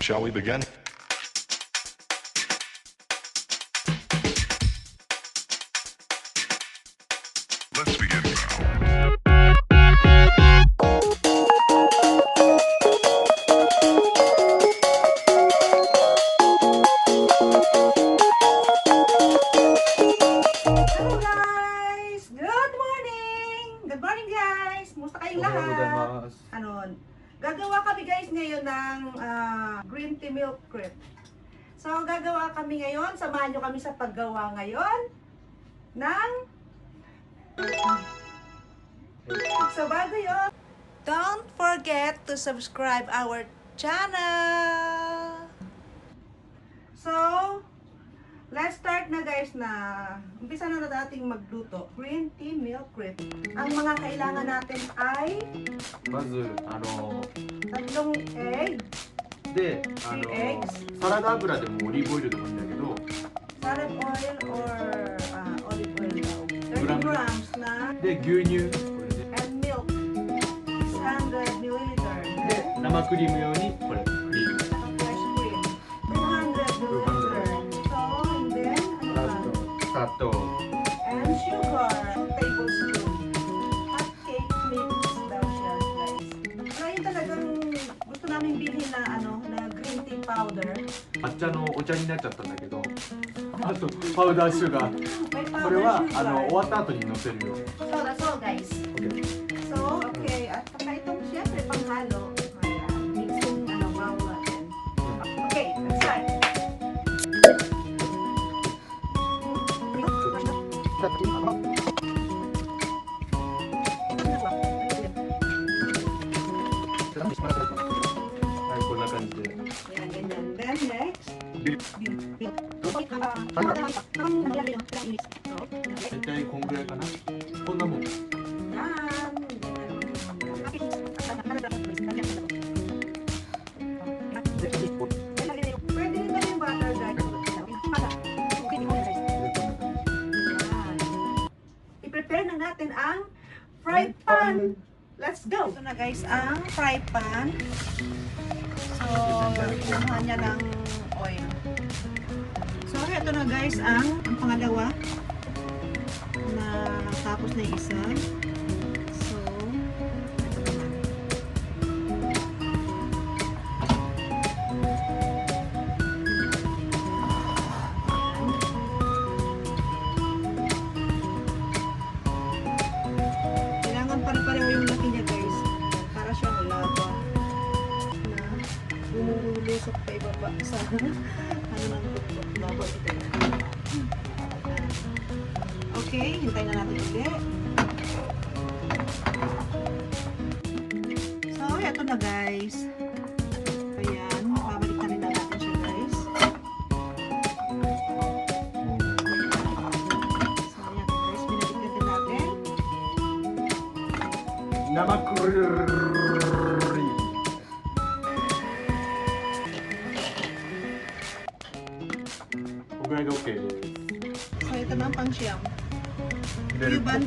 Shall we begin? Let's begin now. Hello guys! Good morning! Good morning guys! Musta kayong lahat? Gagawa kami guys ngayon ng green tea milk crepe. So gagawa kami ngayon, samahan nyo kami sa paggawa ngayon ng so bago yun, don't forget to subscribe our channel. So let's start na guys na umpisa na natin magluto. Green tea milk crepe. Ang mga kailangan natin ay まずtatlong egg, で 3 eggs, サラダ油でもオリーブオイルでもいいんだけど salad oil or olive oil daw. 30 grams na で牛乳これで and milk 600 milliliter で生クリーム用にこれクリーム fresh cream 200 milliliter. So and then 砂糖 and sugar tablespoon. Hot cake mix daw siya guys. Ngayon talagang gusto namin bilhin na na green tea powder. 抹茶のお茶になっちゃったんだけどあとパウダーシュガー May こ powder れは sugar. 終わった後に乗せるよ So that's all guys. So okay, at saka itong siyempre panghalo. Ayan, mixing bowl natin. Okay, let's start.はいこんな感じで Ayan, ganyan. Then next, 大体こんぐらいかなこんなもん yan. Pwede rin kami yung butter guys. I-prepare na natin ang fry pan. Let's go! Ito na guys ang fry pan. So, kumuha niya ng oil. So, ito na guys ang pangalawa na tapos na yung isa. So, ito naman. Kailangan pare-pareho yung laki niya guys. Para siyang lava na bumulusok pa ibaba sa ng lava ito. Okay, hintayin na natin ulit. So, eto na guys. Ayan, babalik na rin natin siya guys. So, ayan guys, binalik na din natin. 生クリーム こんぐらいで OK です So, ito na ang pang-siyam. 入れる Yuban,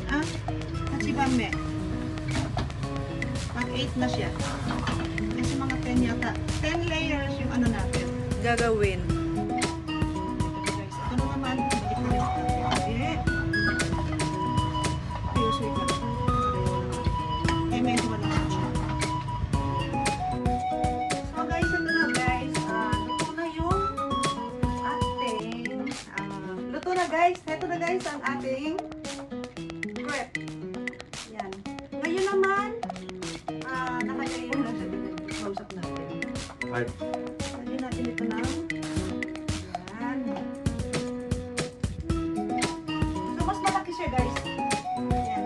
hachibame. Pang-8 na siya. Kasi mga 10 yata. 10 layers yung natin. Gagawin. Ito guys. Ito na naman. Balik na yung natin. Ayusin ko. Ay, medyo wala na siya. So guys, ito na guys. Luto na yung ating luto na guys. Ito na guys ang ating crepe. Yan. Ngayon naman, nakalagay na siya dito. Close up natin. はい Lagyan natin ito na. Yan. So, mas malaki siya guys. Yan.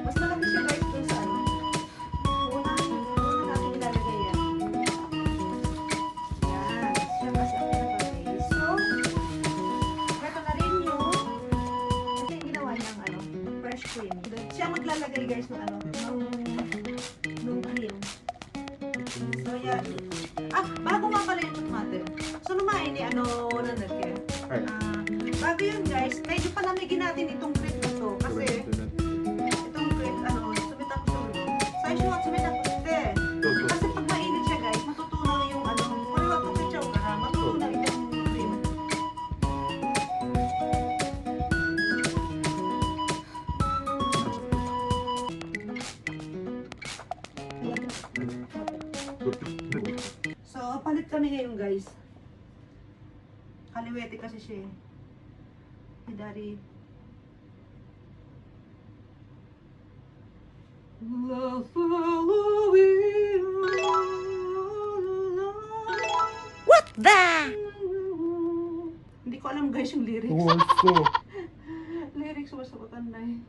Mas malaki siya guys dun sa Una natin ilalagay yan. Yan. Siya kasi ang pinapagay. So, ito na rin yung kasi yung ginawa niyang fresh cream. Siya maglalagay guys ng cream. So, yan. Bago nga pala yung natin. So, lumain ni nanagyan. Bago yun guys, medyo palamigin natin itong crepe na to. Kasi, itong crepe, sumitapos sa ulo. Sa issue at sumitapos ito eh. Kasi pag mainit siya guys, matutunaw yung So, palit kami ngayon guys. Kaliwete kasi siya eh. Si Daddy. The following What the? Hindi ko alam guys yung lyrics. Also. Lyrics basta ko tanay.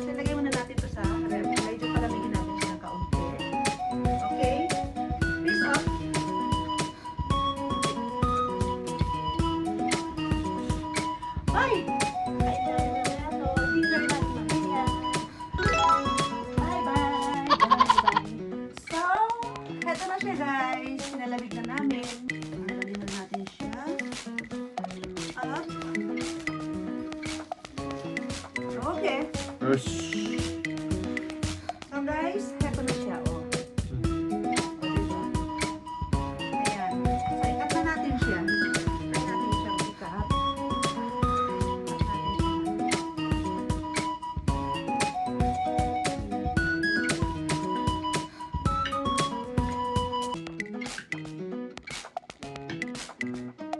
Nilagay muna natin ito sa ref. Medyo palamigin natin siya ng kaunti. Okay? Please off. Bye! So, heto na siya guys. Pinalamig na namin. Lagyan na natin siya. Up. Okay. Yes. So guys, heto na siya, oh. O, diba? Ayan. So, ikat na natin siya. Try natin siyang ikat. Ikat natin siya.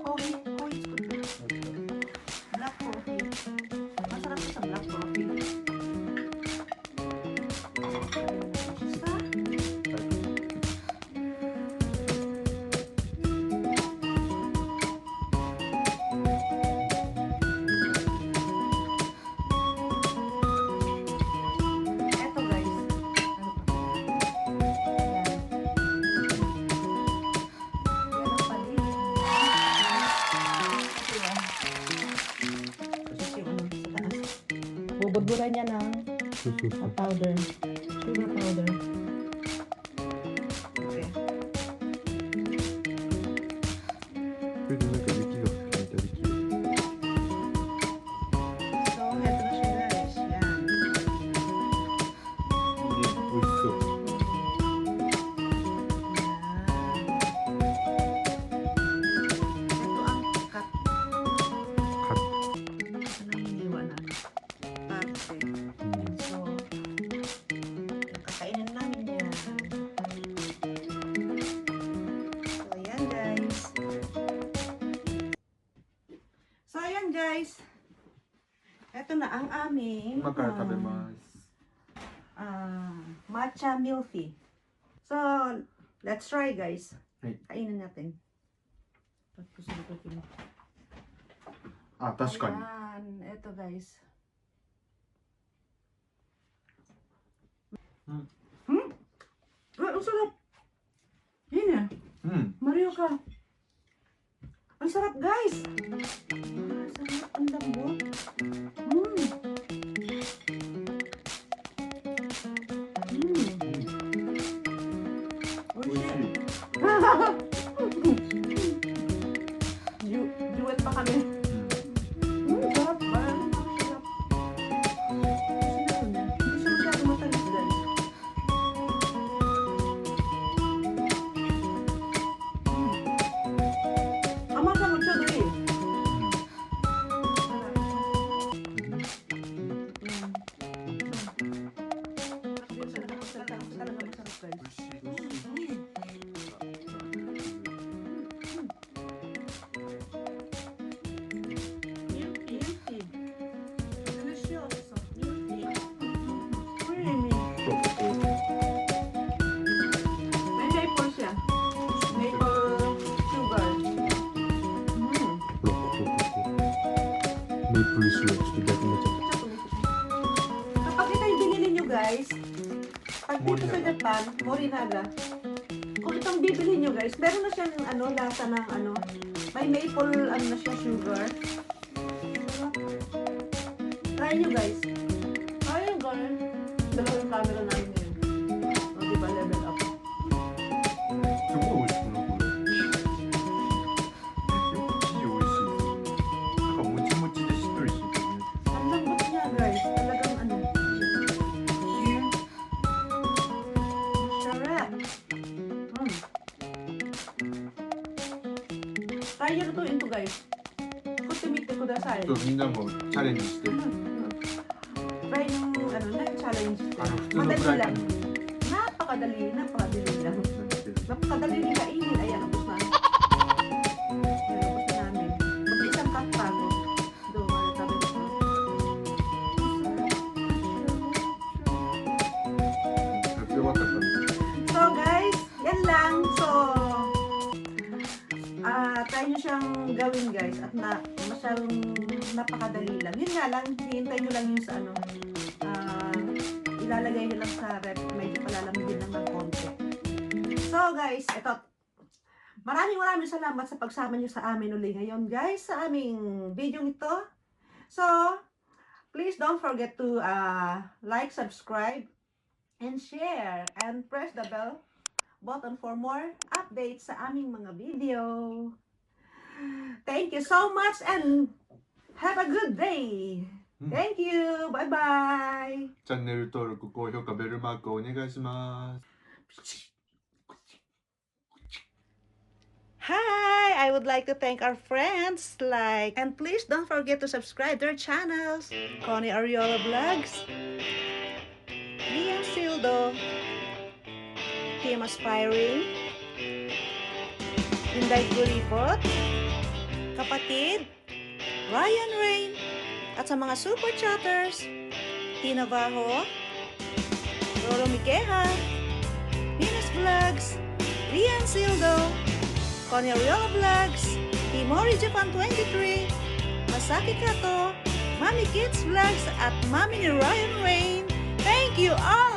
Coffee is good. Black coffee. Masarap sa black coffee. Isa. Eto guys. Ano pa? Ayan. Yan ang palig. Kasi yung ano sa taas. Bubudburan niya ng powder. Sugar powder. Okay. 그래도 뭔가 느끼가 진짜 느끼. So, heto na siya guys. Yan. 이게 멋있어. Ito ang cut. 갓. Ito na hiniwa na. Parte. So, nakakainin namin yan. So, ayan guys. So, ayan guys. Ito na ang aming matcha milky. So, let's try guys. Hey. Kainin natin. 아, 確かに. Ayan, ito guys. Ang sarap. Yun eh. Mario ka. Ang sarap guys. Ang sarap. Ang lambot. Duet pa kami. Sarap ba? Sarap. Hindi siya masyado matalis guys. Ama ka mo siya doon eh. よ。ちょっと逆になっちゃっ Kapag ito yung binili nyo guys, pag dito sa Japan, morinaga. Kung itong bibili nyo guys, meron na siyang lasa ng may maple na siya sugar. Try nyo guys. Ayun guys. Dalawa yung camera namin ngayon. O diba level up. た。すごい美味しくなこれ。生地美味しい。なんかもちもちでしっとりしてるね。 Ang lambot niya guys. Talagang sarap. Try nyo lutuin to guys. Kutimite kudasai. ちょっとみんなもチャレンジして。 Try yung challenge. 普通のフライパンに。 Napakadali lang. Napakadali ni kainin. Ayan, ubos na. Ayan, ubos na namin. Mag-isang cup bago. Doon, tabi ko. 食べ終わったから。 So guys, yan lang. So, try nyo siyang gawin guys. At masyadong napakadali lang. Yun nga lang, hihintay nyo lang yung sa ilalagay nyo lang sa rep. Medyo palalamigin lang ng konti. So guys, ito. Maraming salamat sa pagsama nyo sa amin uli ngayon guys. Sa aming video ito. So, please don't forget to like, subscribe, and share. And press the bell button for more updates sa aming mga video. Thank you so much and have a good day. Thank you. Bye-bye. チャンネル登録、高評価、ベルマークをお願いします。 Hi! I would like to thank our friends and please don't forget to subscribe their channels. Connie Ariola Vlogs, Liam Sildo, Team Aspiring, Inday Gulipot, Kapatid, Ryan Rain, at sa mga super chatters, Tina Baho, Roro Mikeha, Venus Vlogs, Liam Sildo, Connie Ariola Vlogs, Timori Japan 23, Masaki Kato, Mami Kids Vlogs at Mami ni Ryan Rain. Thank you all!